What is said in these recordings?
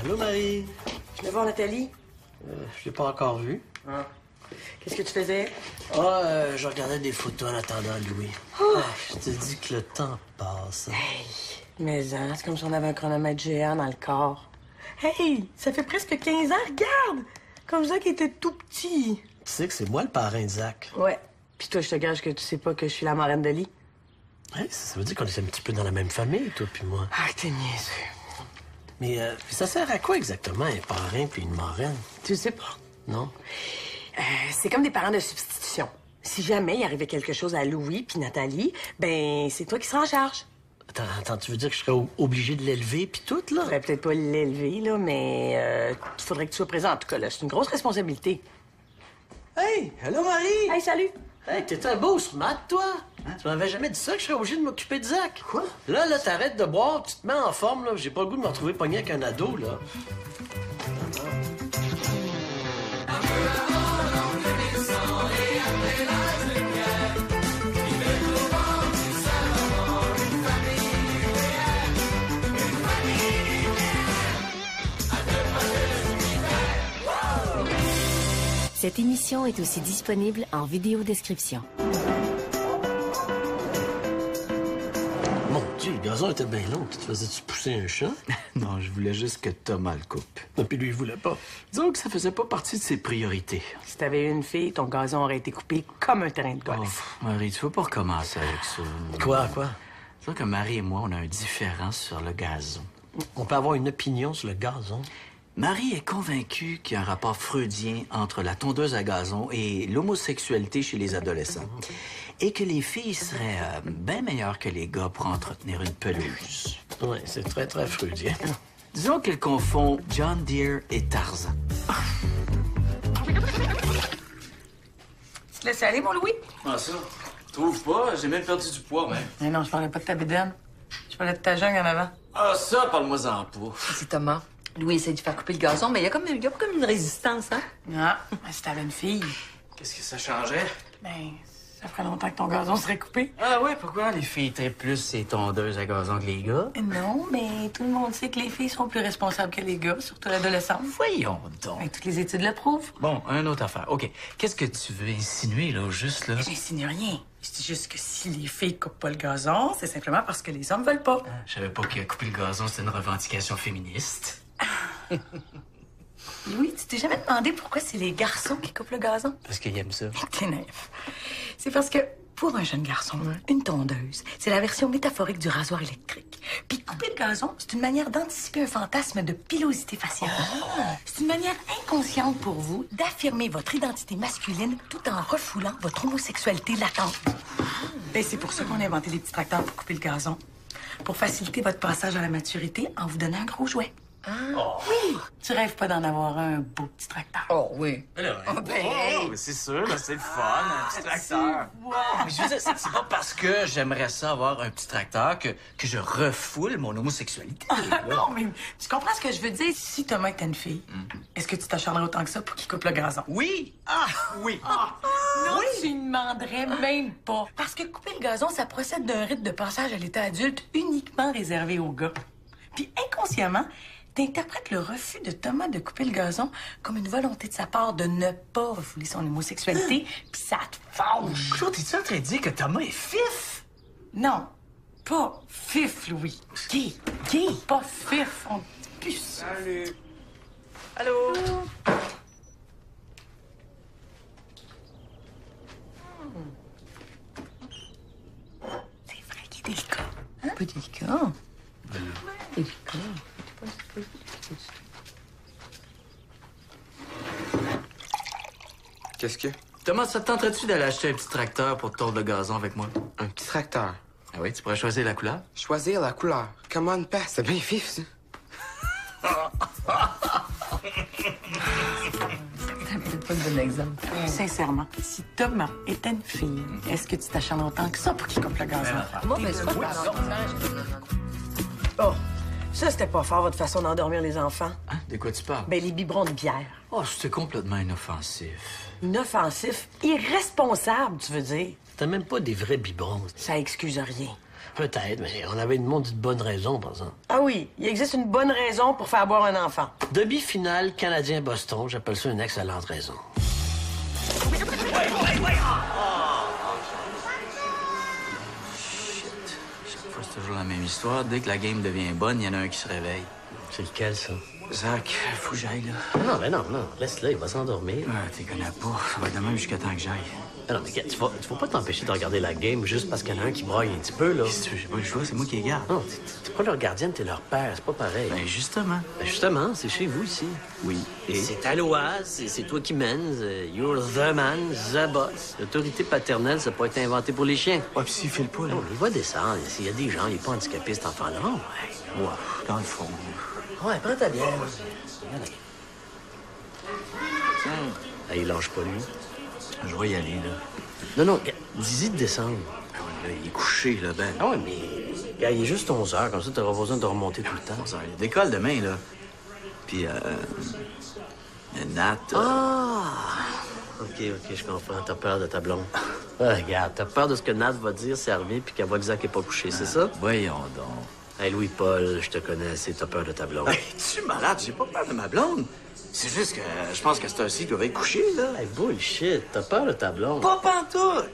Allô, Marie? Je vais voir Nathalie. Je l'ai pas encore vue. Ah. Qu'est-ce que tu faisais? Je regardais des photos en attendant Louis. Je te dis que le temps passe. Hey, mais hein, c'est comme si on avait un chronomètre géant dans le corps. Hey, ça fait presque 15 ans, regarde! Comme Zach était tout petit. Tu sais que c'est moi le parrain de Zach. Ouais. Puis toi, je te gage que tu sais pas que je suis la marraine de Lee. Ouais, ça veut dire qu'on est un petit peu dans la même famille, toi puis moi. Ah, t'es niaiseux. Mais ça sert à quoi exactement, un parrain puis une marraine? Tu sais pas. Non? C'est comme des parents de substitution. Si jamais il arrivait quelque chose à Louis puis Nathalie, ben c'est toi qui seras en charge. Attends, tu veux dire que je serais obligé de l'élever puis tout, là? Je pourrais peut-être pas l'élever, là, mais il faudrait que tu sois présent. En tout cas, là, c'est une grosse responsabilité. Hey! Allô, Marie! Hey, salut! Hey, t'es un beau smart, toi! Tu m'avais jamais dit ça, que je serais obligé de m'occuper de Zach. Quoi? Là, t'arrêtes de boire, tu te mets en forme, là. J'ai pas le goût de me retrouver pogné avec un ado, là. Cette émission est aussi disponible en vidéodescription. Mon Dieu, le gazon était bien long. Tu te faisais-tu pousser un chat? Non, je voulais juste que Thomas le coupe. Et puis lui, il voulait pas. Disons que ça faisait pas partie de ses priorités. Si t'avais eu une fille, ton gazon aurait été coupé comme un terrain de golf. Oh, Marie, tu veux pas recommencer avec ça? Quoi? Disons que Marie et moi, on a un différent sur le gazon. On peut avoir une opinion sur le gazon? Marie est convaincue qu'il y a un rapport freudien entre la tondeuse à gazon et l'homosexualité chez les adolescents. Et que les filles seraient bien meilleures que les gars pour entretenir une pelouse. Oui, c'est très, très freudien. Disons qu'elle confond John Deere et Tarzan. Tu te laisses aller, mon Louis? Ah, ça? Trouve pas? J'ai même perdu du poids, même. Mais non, je parlais pas de ta bédaine. Je parlais de ta jungle en avant. Ah, ça, parle-moi-en pas. C'est Thomas. Louis essaie de faire couper le gazon, mais il y a pas comme une résistance, hein? Ah, si t'avais une fille, Qu'est-ce que ça changerait? ben, ça ferait longtemps que ton gazon serait coupé. Ah ouais, pourquoi les filles trippent plus ces tondeuses à gazon que les gars? Non, mais tout le monde sait que les filles sont plus responsables que les gars, surtout l'adolescence. Voyons donc. Ben, toutes les études le prouvent. Bon, une autre affaire. OK. Qu'est-ce que tu veux insinuer, là, juste, là? J'insinue rien. Je dis juste que si les filles coupent pas le gazon, c'est simplement parce que les hommes veulent pas. Je savais pas que couper le gazon, c'était une revendication féministe. Louis, tu t'es jamais demandé pourquoi c'est les garçons qui coupent le gazon? Parce qu'ils aiment ça. T'es naïf. C'est parce que, pour un jeune garçon, une tondeuse, c'est la version métaphorique du rasoir électrique. Puis couper le gazon, c'est une manière d'anticiper un fantasme de pilosité faciale. C'est une manière inconsciente pour vous d'affirmer votre identité masculine tout en refoulant votre homosexualité latente. Ben, c'est pour ça qu'on a inventé les petits tracteurs pour couper le gazon. Pour faciliter votre passage à la maturité en vous donnant un gros jouet. Oui! Tu rêves pas d'en avoir un beau petit tracteur. Oh, oui. C'est sûr, là, c'est le fun, un petit tracteur. Mais je veux dire, c'est pas parce que j'aimerais ça avoir un petit tracteur que je refoule mon homosexualité. Non, mais tu comprends ce que je veux dire? Si Thomas était une fille, est-ce que tu t'acharnerais autant que ça pour qu'il coupe le gazon? Oui! Ah, oui! Non, tu ne demanderais même pas. Parce que couper le gazon, ça procède d'un rite de passage à l'état adulte uniquement réservé aux gars. Puis inconsciemment, t'interprètes le refus de Thomas de couper le gazon comme une volonté de sa part de ne pas refouler son homosexualité, puis ça te fâche. Claude, t'es-tu en train de dire que Thomas est fif? Non, pas fif, Louis. Gay, pas fif, on dit plus ça. Salut. Allô? C'est vrai qu'il est délicat. Un peu délicat. Délicat. Qu'est-ce que? Thomas, ça te tenterait-tu d'aller acheter un petit tracteur pour tordre le gazon avec moi? Un petit tracteur. Ah oui, tu pourrais choisir la couleur? Choisir la couleur. Comment une passe? C'est bien fif, ça. C'est peut-être pas le bon exemple. Sincèrement, si Thomas était une fille, est-ce que tu t'acharnes autant que ça pour qu'il coupe le gazon? Moi, mais c'est pas Oh, ça, c'était pas fort, votre façon d'endormir les enfants. Hein? De quoi tu parles? Ben, les biberons de bière. Oh, c'était complètement inoffensif. Inoffensif, irresponsable, tu veux dire. T'as même pas des vrais biberons. Ça excuse rien. peut-être, mais on avait une maudite bonne raison, par exemple. Ah oui, il existe une bonne raison pour faire boire un enfant. Demi-finale Canadien-Boston, j'appelle ça une excellente raison. Chaque fois, c'est toujours la même histoire. Dès que la game devient bonne, il y en a un qui se réveille. C'est lequel, ça? Zach, faut que j'aille, là. Non, laisse-le, il va s'endormir. Ah, t'y connais pas. Ça va être de même jusqu'à temps que j'aille. Ah non, mais gars, tu vas pas t'empêcher de regarder la game juste parce qu'il y en a un qui braille un petit peu, là. Qu'est-ce que tu veux? J'ai pas le choix, c'est moi qui les garde. Non, t'es pas leur gardienne, t'es leur père, c'est pas pareil. Ben, justement. Ben justement, c'est chez vous ici. Oui. Et? C'est ta loi, c'est toi qui mènes. You're the man, the boss. L'autorité paternelle, ça peut être inventé pour les chiens. Ouais, pis s'il file pas, là. Non, il va descendre. S'il y a des gens, il est pas handicapé, cet enfant-là. Ouais. Ouais, dans le fond. Ouais, prends ta bière. Ah, il lâche pas, lui. Je vais y aller, là. Non, dis-y de descendre. Ah ouais, là, il est couché, là, Ben. Ah ouais, mais... Gars, il est juste 11 heures, comme ça, t'auras pas besoin de remonter tout le temps. Il décolle demain, là. Puis, Nat... OK, je comprends. T'as peur de ta blonde. Ah, regarde, t'as peur de ce que Nat va dire si elle revient puis qu'elle voit que Zach est pas couché, c'est ça? Voyons donc. Hey, Louis-Paul, je te connais assez, t'as peur de ta blonde. Hey, tu es malade? J'ai pas peur de ma blonde. C'est juste que je pense qu'à cette heure-ci, ils doivent être couchés, là. Hey, bullshit, t'as peur de ta blonde. Pas pantoute!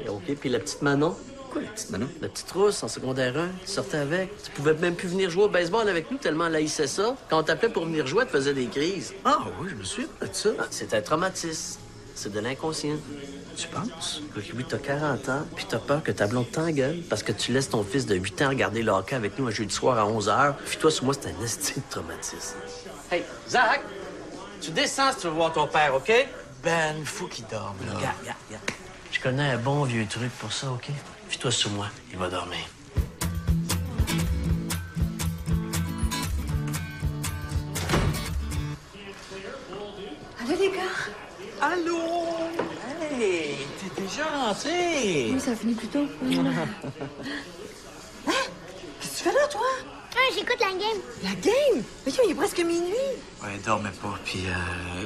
OK, puis la petite Manon? Quoi, la petite Manon? La petite rousse en secondaire 1, tu sortais avec. Tu pouvais même plus venir jouer au baseball avec nous tellement elle haïssait ça. Quand on t'appelait pour venir jouer, elle te faisait des crises. Ah oui, je me souviens pas de ça. Ah, c'est un traumatisme. C'est de l'inconscient. Tu penses? Oui, t'as 40 ans, puis t'as peur que ta blonde t'engueule parce que tu laisses ton fils de 8 ans regarder le hockey avec nous un jeudi soir à 11 h. Puis toi, sur moi, c'est un esti de traumatisme. Hey, Zach, tu descends si tu veux voir ton père, OK? Ben, faut qu'il dorme, là. Regarde. Je connais un bon vieux truc pour ça, OK? Puis toi, sur moi, il va dormir. Allô, les gars? Allô? Hey, t'es déjà rentré? Oui, ça finit plus tôt. Qu'est-ce que tu fais là, toi? Ah, j'écoute la game. La game? Mais il est presque minuit. Ouais, dormais pas. Puis,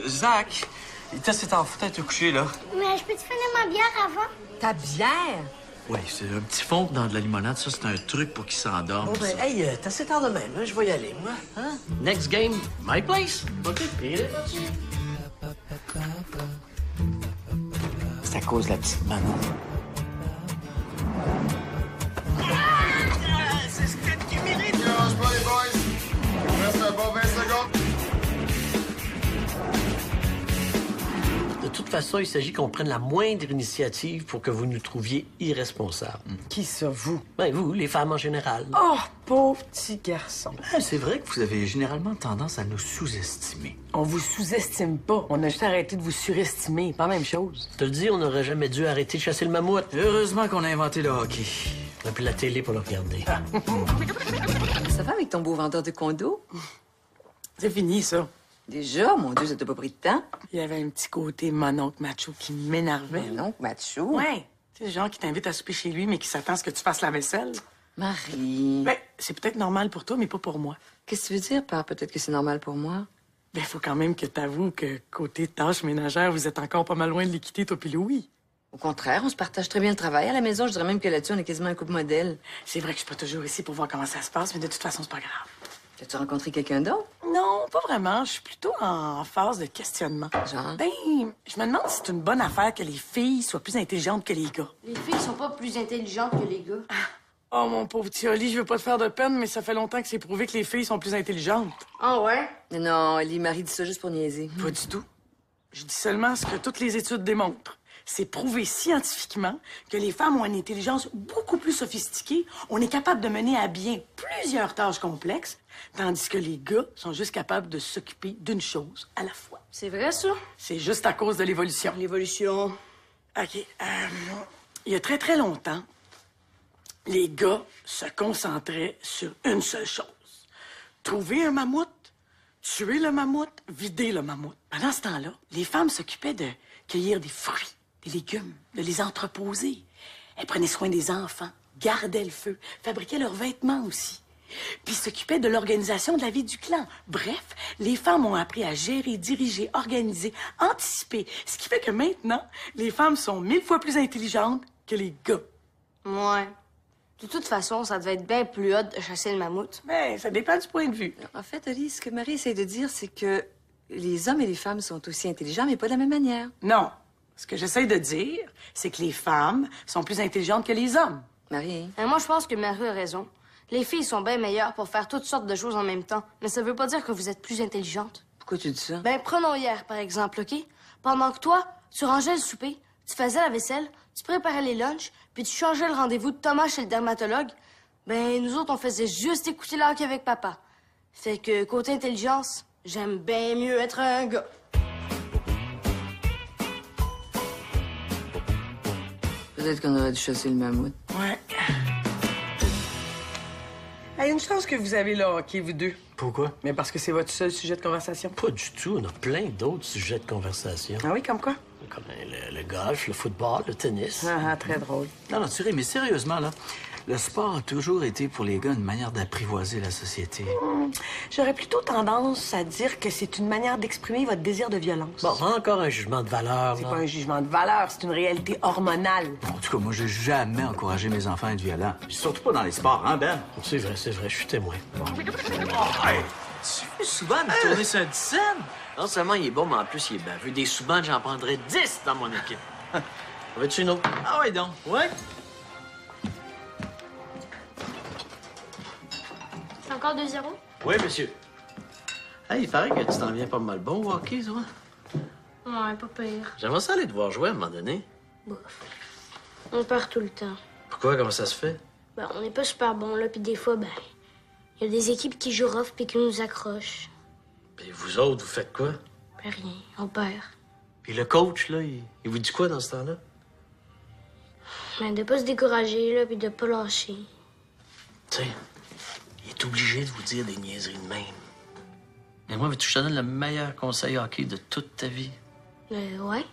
Zach, il t'a cet enfant à te coucher, là. Mais je peux-tu finir ma bière avant? Ta bière? Oui, c'est un petit fond dans de la limonade. Ça, c'est un truc pour qu'il s'endorme. Bon, ben, hey, t'as assez tard de même, hein? Je vais y aller, moi. Hein? Next game, my place. OK, pile. C'est à cause de la petite Manon. C'est ce que tu mérites! Lâche pas, les boys! Reste un bon 20 secondes. De toute façon, il s'agit qu'on prenne la moindre initiative pour que vous nous trouviez irresponsables. Qui ça, vous? Ben, vous, les femmes en général. Oh, pauvre petit garçon. Ah, c'est vrai que vous avez généralement tendance à nous sous-estimer. On vous sous-estime pas. On a juste arrêté de vous surestimer. Pas la même chose. Je te le dis, on n'aurait jamais dû arrêter de chasser le mammouth. Heureusement qu'on a inventé le hockey. On a pris la télé pour le regarder. Ça va avec ton beau vendeur de condo? C'est fini, ça. Déjà, mon Dieu, ça t'a pas pris de temps. Il y avait un petit côté mononcle macho qui m'énervait. Non, macho. Ouais. Tu sais, le genre qui t'invite à souper chez lui, mais qui s'attend à ce que tu fasses la vaisselle. Marie. Ben, c'est peut-être normal pour toi, mais pas pour moi. Qu'est-ce que tu veux dire par peut-être que c'est normal pour moi? Ben, faut quand même que t'avoues que côté tâches ménagères, vous êtes encore pas mal loin de l'équité, toi puis Louis. Au contraire, on se partage très bien le travail. À la maison, je dirais même que là-dessus, on est quasiment un couple modèle. C'est vrai que je suis pas toujours ici pour voir comment ça se passe, mais de toute façon, c'est pas grave. As-tu rencontré quelqu'un d'autre? Non, pas vraiment. Je suis plutôt en phase de questionnement. Genre? Ben, je me demande si c'est une bonne affaire que les filles soient plus intelligentes que les gars. Les filles sont pas plus intelligentes que les gars. Oh, mon pauvre petit Oli, je veux pas te faire de peine, mais ça fait longtemps que c'est prouvé que les filles sont plus intelligentes. Ah ouais? Non, Ellie, Marie dit ça juste pour niaiser. Pas du tout. Je dis seulement ce que toutes les études démontrent. C'est prouvé scientifiquement que les femmes ont une intelligence beaucoup plus sophistiquée. On est capable de mener à bien plusieurs tâches complexes, tandis que les gars sont juste capables de s'occuper d'une chose à la fois. C'est vrai, ça? C'est juste à cause de l'évolution. L'évolution. OK. Il y a très, très longtemps, les gars se concentraient sur une seule chose. Trouver un mammouth, tuer le mammouth, vider le mammouth. Pendant ce temps-là, les femmes s'occupaient de cueillir des fruits, des légumes, de les entreposer. Elles prenaient soin des enfants, gardaient le feu, fabriquaient leurs vêtements aussi. Puis s'occupaient de l'organisation de la vie du clan. Bref, les femmes ont appris à gérer, diriger, organiser, anticiper. Ce qui fait que maintenant, les femmes sont 1000 fois plus intelligentes que les gars. Ouais. De toute façon, ça devait être bien plus hot de chasser le mammouth. Ben, ça dépend du point de vue. En fait, Oli, ce que Marie essaie de dire, c'est que les hommes et les femmes sont aussi intelligents, mais pas de la même manière. Non. Ce que j'essaie de dire, c'est que les femmes sont plus intelligentes que les hommes. Marie? Moi, je pense que Marie a raison. Les filles sont bien meilleures pour faire toutes sortes de choses en même temps. Mais ça veut pas dire que vous êtes plus intelligente. Pourquoi tu dis ça? Ben, prenons hier, par exemple, OK? Pendant que toi, tu rangeais le souper, tu faisais la vaisselle, tu préparais les lunchs, puis tu changeais le rendez-vous de Thomas chez le dermatologue, ben, nous autres, on faisait juste écouter le hockey avec papa. Fait que, côté intelligence, j'aime bien mieux être un gars. Peut-être qu'on aurait dû chasser le mammouth. Ouais. Hey, une chance que vous avez le hockey, vous deux. Pourquoi? Mais parce que c'est votre seul sujet de conversation. Pas du tout. On a plein d'autres sujets de conversation. Ah oui, comme quoi? Comme le golf, le football, le tennis. Ah, très drôle. Non, tu ris, mais sérieusement, là, le sport a toujours été pour les gars une manière d'apprivoiser la société. J'aurais plutôt tendance à dire que c'est une manière d'exprimer votre désir de violence. Bon, encore un jugement de valeur, C'est là. pas un jugement de valeur, c'est une réalité hormonale. En tout cas, moi, j'ai jamais encouragé mes enfants à être violents. Surtout pas dans les sports, hein, Ben? C'est vrai, je suis témoin. Tu veux souvent me tourner sur un 10 cents? Non seulement il est bon, mais en plus, il est baveux. Des sous-bandes, j'en prendrais 10 dans mon équipe. En veux-tu une autre? Ah ouais, donc. Ouais? C'est encore 2-0? Oui, monsieur. Hey, il paraît que tu t'en viens pas mal bon au hockey, toi. Ouais, pas pire. J'aimerais ça aller te voir jouer à un moment donné. Bof. On perd tout le temps. Pourquoi? Comment ça se fait? Ben, on n'est pas super bons, là, puis des fois, ben, il y a des équipes qui jouent rough puis qui nous accrochent. Puis vous autres, vous faites quoi? Ben, rien, on perd. Puis le coach, là, il vous dit quoi dans ce temps-là? Ben, de pas se décourager, là, puis de pas lâcher. Tu sais, il est obligé de vous dire des niaiseries de même. Mais moi, veux-tu que je te donne le meilleur conseil hockey de toute ta vie? Ouais.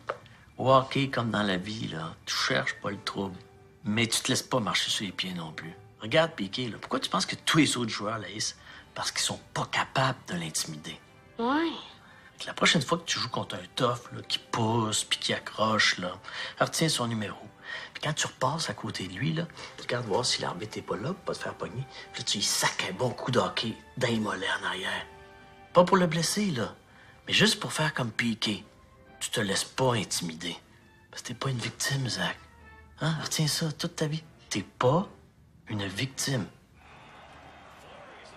Au hockey, comme dans la vie, là, tu cherches pas le trouble. Mais tu te laisses pas marcher sur les pieds non plus. Regarde Piqué, là. Pourquoi tu penses que tous les autres joueurs laissent? Parce qu'ils sont pas capables de l'intimider. Ouais. La prochaine fois que tu joues contre un tough, là, qui pousse puis qui accroche, là, retiens son numéro. Puis quand tu repasses à côté de lui, là, regarde voir si l'arbitre n'est pas là pour pas te faire pogner. Puis là, tu lui sacs un bon coup de hockey dans les mollets en arrière. Pas pour le blesser, là, mais juste pour faire comme Piqué. Tu te laisses pas intimider. Parce que t'es pas une victime, Zach. Hein? Retiens ça toute ta vie. T'es pas une victime.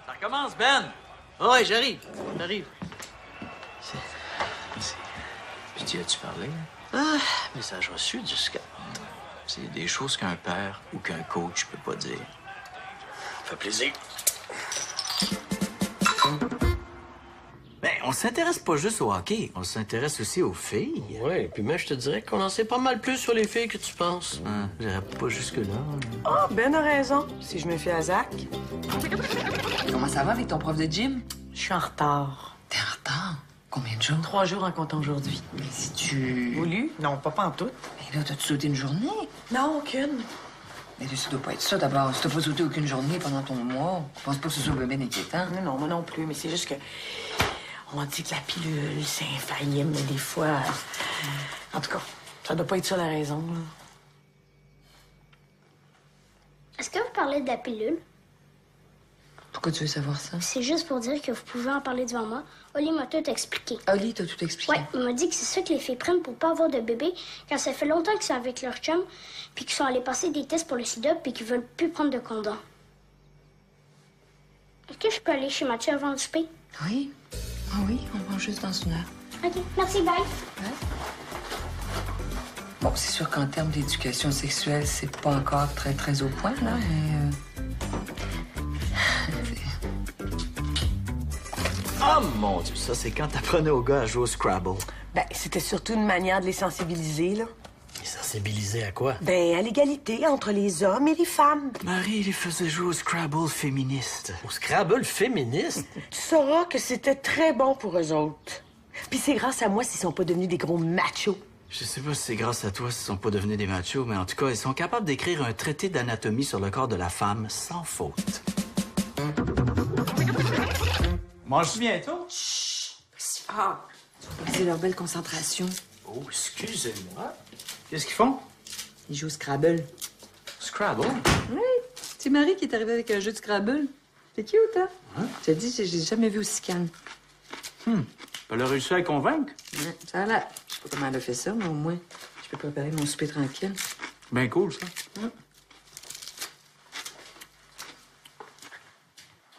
Ça recommence, Ben! Ah ouais, j'arrive. Puis tu as-tu parlé? Ah, message reçu jusqu'à... C'est des choses qu'un père ou qu'un coach peut pas dire. Ça fait plaisir. Ben, on s'intéresse pas juste au hockey, on s'intéresse aussi aux filles. Oui, puis même, je te dirais qu'on en sait pas mal plus sur les filles que tu penses. J'irais pas jusque-là. Ah, Ben a raison, si je me fie à Zach. Comment ça va avec ton prof de gym? Je suis en retard. T'es en retard? Combien de jours? 3 jours en comptant aujourd'hui. Mais si tu... Voulu? Non, pas en tout. Mais là, t'as-tu sauté une journée? Non, aucune. Mais là, ça doit pas être ça, d'abord. Si t'as pas sauté aucune journée pendant ton mois, je pense pas que ce soit bien inquiétant. Non, moi non plus, mais c'est juste que... On dit que la pilule, c'est infaillible, mais des fois... En tout cas, ça doit pas être ça la raison, là. Est-ce que vous parlez de la pilule? Pourquoi tu veux savoir ça? C'est juste pour dire que vous pouvez en parler devant moi. Oli m'a tout expliqué. Oli t'a tout expliqué. Ouais, il m'a dit que c'est ça que les filles prennent pour pas avoir de bébé quand ça fait longtemps qu'ils sont avec leur chum, puis qu'ils sont allés passer des tests pour le sida, puis qu'ils veulent plus prendre de condom. Est-ce que je peux aller chez Mathieu avant le souper? Oui? Ah oui, on mange juste dans une heure. OK, merci, bye. Bon, c'est sûr qu'en termes d'éducation sexuelle, c'est pas encore très, très au point, là, mais... Oh mon Dieu, ça, c'est quand t'apprenais aux gars à jouer au Scrabble. Ben, c'était surtout une manière de les sensibiliser, là. Et sensibiliser à quoi? Ben, à l'égalité entre les hommes et les femmes. Marie les faisait jouer au Scrabble féministe. Au Scrabble féministe? Tu sauras que c'était très bon pour eux autres. Puis c'est grâce à moi s'ils sont pas devenus des gros machos. Je sais pas si c'est grâce à toi s'ils sont pas devenus des machos, mais en tout cas, ils sont capables d'écrire un traité d'anatomie sur le corps de la femme sans faute. Mange-tu bientôt? Ah! C'est leur belle concentration. Oh, excusez-moi. Qu'est-ce qu'ils font? Ils jouent au Scrabble. Scrabble? Oui. C'est Marie qui est arrivée avec un jeu de Scrabble. C'est cute, hein? Je te dis, je l'ai jamais vu aussi calme. Elle a réussi à la convaincre. Ça a l'air. Je sais pas comment elle a fait ça, mais au moins, je peux préparer mon souper tranquille. Bien cool, ça.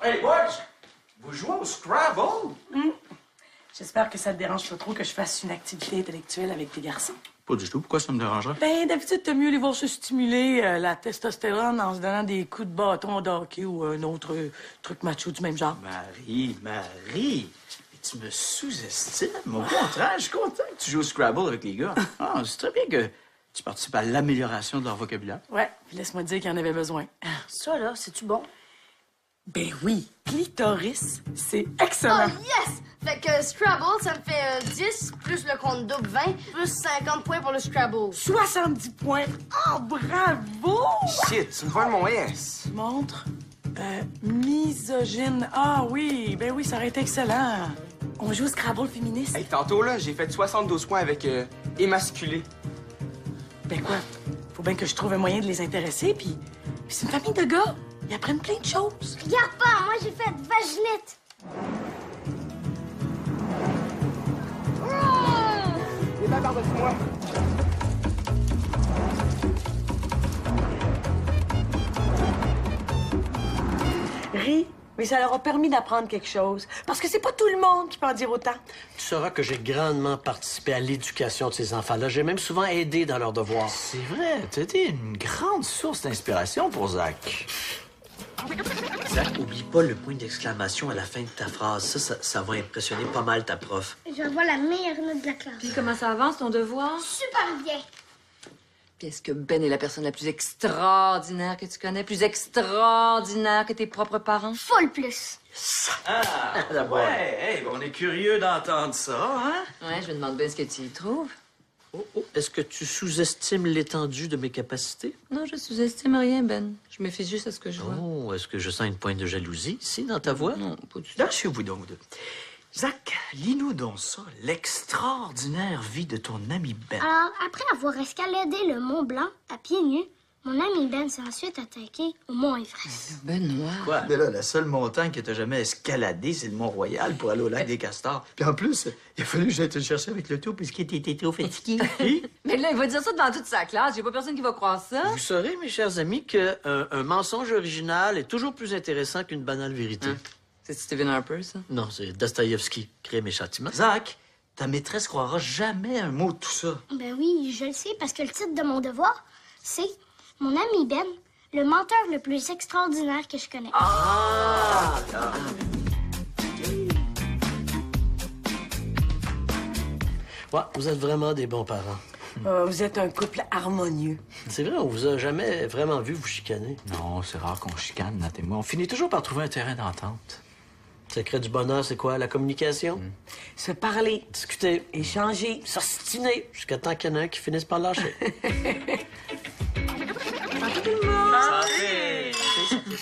Hey, boys! Vous jouez au Scrabble? J'espère que ça te dérange pas trop que je fasse une activité intellectuelle avec tes garçons. Pas du tout. Pourquoi ça me dérangerait? Ben, d'habitude, t'aimes mieux les voir se stimuler la testostérone en se donnant des coups de bâton de hockey ou un autre truc macho du même genre. Marie! Tu me sous-estimes. Au contraire, je suis content que tu joues au Scrabble avec les gars. Ah, c'est très bien que tu participes à l'amélioration de leur vocabulaire. Ouais, puis laisse-moi te dire qu'il y en avait besoin. Ça, là, c'est-tu bon? Ben oui, clitoris, c'est excellent. Oh, yes! Fait que Scrabble, ça me fait 10, plus le compte double 20, plus 50 points pour le Scrabble. 70 points. Oh, bravo! Shit, tu me voles mon S. Montre. Misogyne. Ah oui, ben oui, ça aurait été excellent. On joue au Scrabble féministe. Hey, tantôt, là, j'ai fait 72 points avec émasculé. Ben quoi? Faut bien que je trouve un moyen de les intéresser, puis c'est une famille de gars. Ils apprennent plein de choses. Regarde pas, moi j'ai fait vaginette. Et là, par-dessus moi. Ris, mais ça leur a permis d'apprendre quelque chose. Parce que c'est pas tout le monde qui peut en dire autant. Tu sauras que j'ai grandement participé à l'éducation de ces enfants-là. J'ai même souvent aidé dans leurs devoirs. C'est vrai, t'as été une grande source d'inspiration pour Zach. Zach, oublie pas le point d'exclamation à la fin de ta phrase. Ça va impressionner pas mal ta prof. Je vais avoir la meilleure note de la classe. Puis comment ça avance, ton devoir? Super bien. Puis est-ce que Ben est la personne la plus extraordinaire que tu connais? Plus extraordinaire que tes propres parents? Full plus. Ouais, hey, on est curieux d'entendre ça, hein? Ouais, je me demande bien ce que tu y trouves. Oh, est-ce que tu sous-estimes l'étendue de mes capacités? Non, je sous-estime rien, Ben. Je me fie juste à ce que je vois. Oh, est-ce que je sens une pointe de jalousie ici dans ta voix? Non, pas du tout. Lâchez-vous donc. Zach, lis-nous donc ça, l'extraordinaire vie de ton ami Ben. Alors, après avoir escaladé le Mont Blanc à pieds nus, mon ami Ben s'est ensuite attaqué au Mont Everest. Benoît. Quoi? Mais là, la seule montagne que t'as jamais escaladée, c'est le Mont-Royal pour aller au lac des Castors. Puis en plus, il a fallu que j'aille te chercher avec le tout puisqu'il était trop fatigué. Mais là, il va dire ça devant toute sa classe. J'ai pas personne qui va croire ça. Vous saurez, mes chers amis, qu'un mensonge original est toujours plus intéressant qu'une banale vérité. C'est Stephen Harper, ça? Non, c'est Dostoïevski, Crime et Châtiment. Zach, ta maîtresse croira jamais un mot de tout ça. Ben oui, je le sais, parce que le titre de mon devoir, c'est Mon ami Ben, le menteur le plus extraordinaire que je connais. Ouais, vous êtes vraiment des bons parents. Vous êtes un couple harmonieux. C'est vrai, on vous a jamais vraiment vu vous chicaner. Non, c'est rare qu'on chicane, Nat et moi. On finit toujours par trouver un terrain d'entente. Le secret du bonheur, c'est quoi? La communication? Se parler, Discuter, échanger. s'ostiner, jusqu'à temps qu'il y en a un qui finisse par lâcher.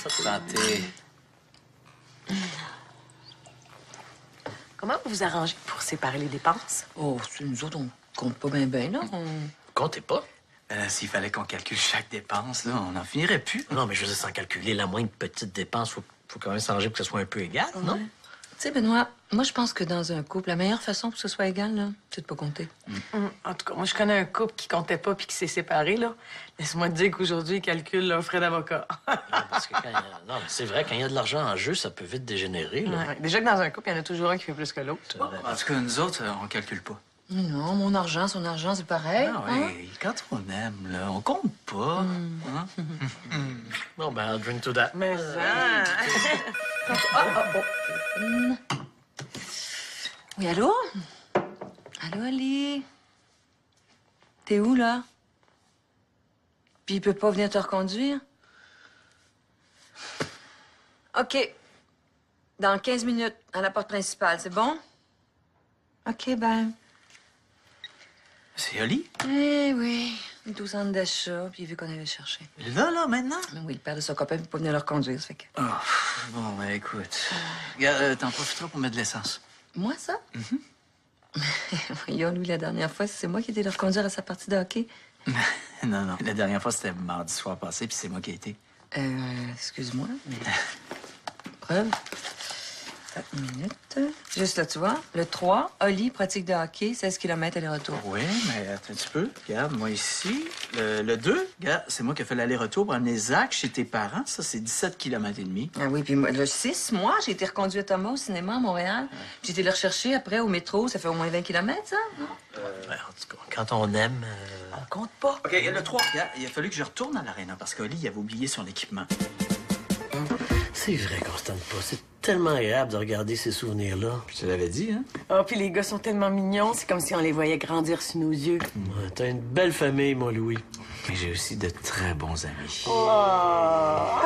Santé. Comment vous vous arrangez pour séparer les dépenses? Oh, nous autres, on compte pas bien, là. Comptez pas. S'il fallait qu'on calcule chaque dépense, là, on n'en finirait plus. Non, mais je veux dire, sans calculer la moindre petite dépense, faut quand même s'arranger pour que ce soit un peu égal, non? Tu sais, Benoît, moi, je pense que dans un couple, la meilleure façon pour que ce soit égal, là, c'est de pas compter. En tout cas, moi, je connais un couple qui comptait pas puis qui s'est séparé, là. Laisse-moi te dire qu'aujourd'hui, ils calculent leurs frais d'avocat. Parce que non, mais c'est vrai, quand il y a de l'argent en jeu, ça peut vite dégénérer, là. Ouais. Déjà que dans un couple, il y en a toujours un qui fait plus que l'autre. En tout cas, nous autres, on calcule pas. Non, mon argent, son argent, c'est pareil. Ah oui, quand on aime, là, on compte pas. Hein? Bon, ben, I'll drink to that. Mais ça... Oui, allô? Allô, Ali? T'es où, là? Puis il peut pas venir te reconduire? OK. Dans 15 minutes, à la porte principale, c'est bon? OK, ben... C'est Oli? Eh oui, 12 ans d'achat, puis il a vu qu'on allait le chercher. Là, maintenant? Oui, le père de son copain peut pas venir le reconduire, ça fait que... Oh, bon, ben écoute. Regarde, t'en profiteras pour mettre de l'essence. Moi, ça? Voyons, lui, la dernière fois, c'est moi qui ai été le reconduire à sa partie de hockey. Non. La dernière fois, c'était mardi soir passé, puis c'est moi qui ai été. Excuse-moi, mais... Preuve. Une minute. Juste là, tu vois. Le 3, Oli, pratique de hockey, 16 km aller-retour. Oui, mais attends un petit peu. Regarde, moi ici. Le 2, regarde, c'est moi qui ai fait l'aller-retour pour amener Zach chez tes parents. Ça, c'est 17 km et demi. Ah oui, puis le 6, moi, j'ai été reconduit à Thomas au cinéma à Montréal. J'ai été le rechercher après au métro. Ça fait au moins 20 km, ça, non? En tout cas, quand on aime... On compte pas. OK, le 3, regarde, il a fallu que je retourne à l'aréna parce qu'Oli, il avait oublié son équipement. C'est vrai qu'on se tente pas. C'est tellement agréable de regarder ces souvenirs-là. Je te l'avais dit, hein? Oh, puis les gars sont tellement mignons, c'est comme si on les voyait grandir sous nos yeux. Ouais, t'as une belle famille, mon Louis. Mais j'ai aussi de très bons amis. Oh!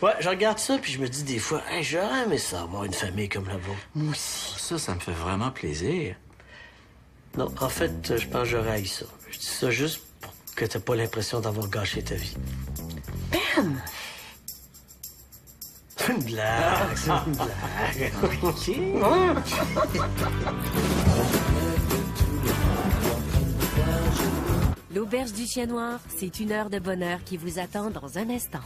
Ouais, je regarde ça, puis je me dis des fois, hey, j'aurais aimé ça, avoir une famille comme la vôtre. Moi aussi. Ça me fait vraiment plaisir. Non, en fait, je pense que j'aurais haï ça. Je dis ça juste pour que t'aies pas l'impression d'avoir gâché ta vie. Ben! C'est une blague, c'est une blague. OK. L'Auberge du Chien Noir, c'est une heure de bonheur qui vous attend dans un instant.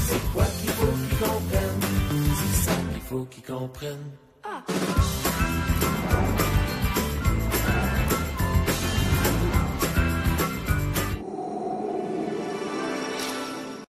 C'est quoi qu'il faut qu'ils comprennent? C'est ça qu'il faut qu'ils comprennent.